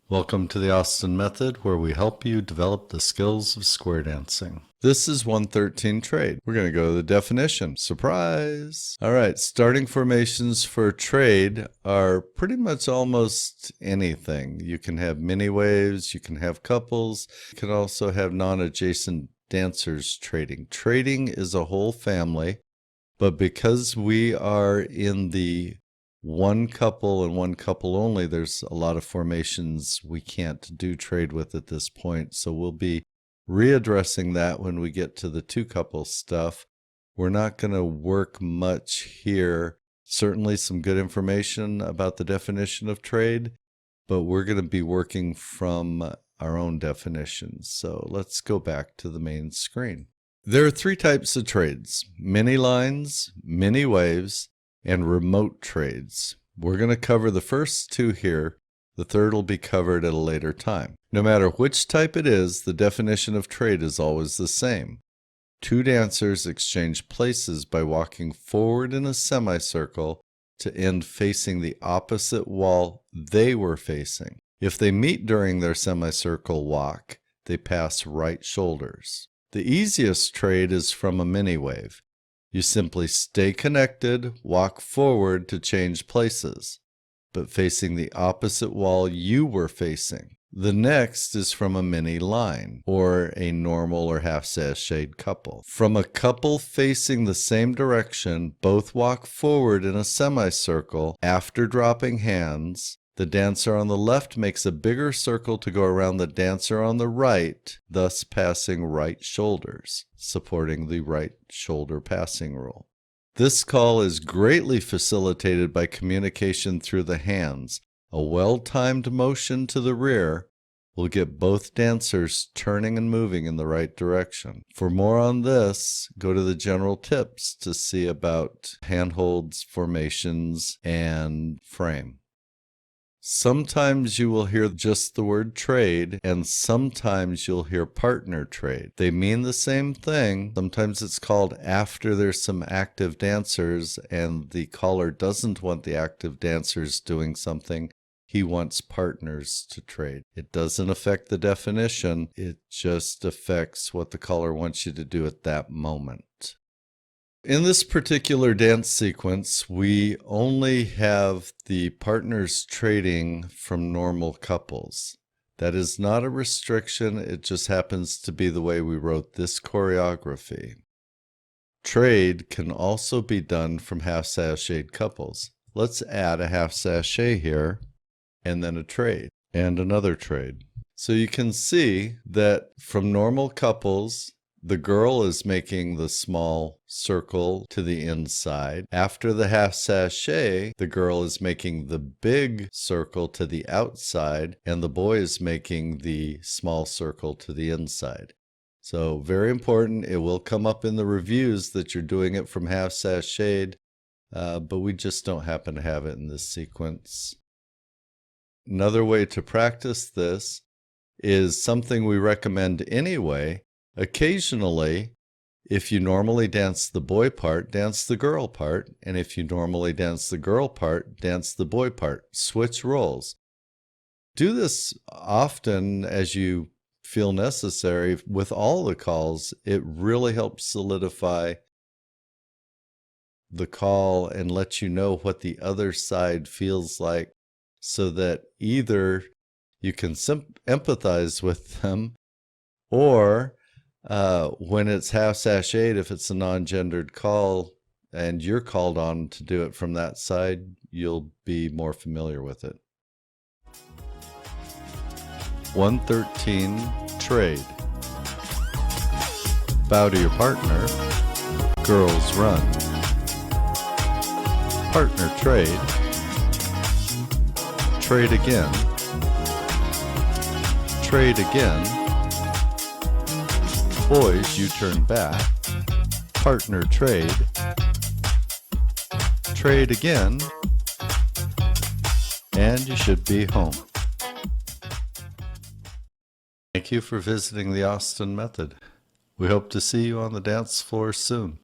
Welcome to the Austin Method, where we help you develop the skills of square dancing. This is 113 trade. We're going to go to the definition. Surprise! All right, starting formations for trade are pretty much almost anything. You can have mini waves, you can have couples, you can also have non-adjacent dancers trading. Trading is a whole family, but because we are in the one couple and one couple only, there's a lot of formations we can't do trade with at this point. So we'll be readdressing that when we get to the two couple stuff. We're not going to work much here. Certainly some good information about the definition of trade, but we're going to be working from our own definitions. So let's go back to the main screen. There are three types of trades: mini lines, mini waves, and remote trades. We're going to cover the first two here. The third will be covered at a later time. No matter which type it is, the definition of trade is always the same. Two dancers exchange places by walking forward in a semicircle to end facing the opposite wall they were facing. If they meet during their semicircle walk, they pass right shoulders. The easiest trade is from a mini wave. You simply stay connected, walk forward to change places, but facing the opposite wall you were facing. The next is from a mini line, or a normal or half sashayed couple. From a couple facing the same direction, both walk forward in a semicircle. After dropping hands, the dancer on the left makes a bigger circle to go around the dancer on the right, thus passing right shoulders, supporting the right shoulder passing rule. This call is greatly facilitated by communication through the hands. A well-timed motion to the rear will get both dancers turning and moving in the right direction. For more on this, go to the general tips to see about handholds, formations, and frame. Sometimes you will hear just the word trade, and sometimes you'll hear partner trade. They mean the same thing. Sometimes it's called after there's some active dancers and the caller doesn't want the active dancers doing something. He wants partners to trade. It doesn't affect the definition. It just affects what the caller wants you to do at that moment. In this particular dance sequence, we only have the partners trading from normal couples. That is not a restriction. It just happens to be the way we wrote this choreography. Trade can also be done from half sashayed couples. Let's add a half sashay here, and then a trade, and another trade. So you can see that from normal couples, the girl is making the small circle to the inside. After the half sashay, the girl is making the big circle to the outside, and the boy is making the small circle to the inside. So very important. It will come up in the reviews that you're doing it from half sashayed, but we just don't happen to have it in this sequence. Another way to practice this is something we recommend anyway. Occasionally, if you normally dance the boy part, dance the girl part, and if you normally dance the girl part, dance the boy part. Switch roles. Do this often as you feel necessary with all the calls. It really helps solidify the call and let you know what the other side feels like, so that either you can empathize with them, or when it's half sashayed, if it's a non-gendered call and you're called on to do it from that side, you'll be more familiar with it. 113 trade. Bow to your partner. Girls run. Partner trade. Trade again. Trade again. Boys, you turn back. Partner trade. Trade again. And you should be home. Thank you for visiting the Austin Method. We hope to see you on the dance floor soon.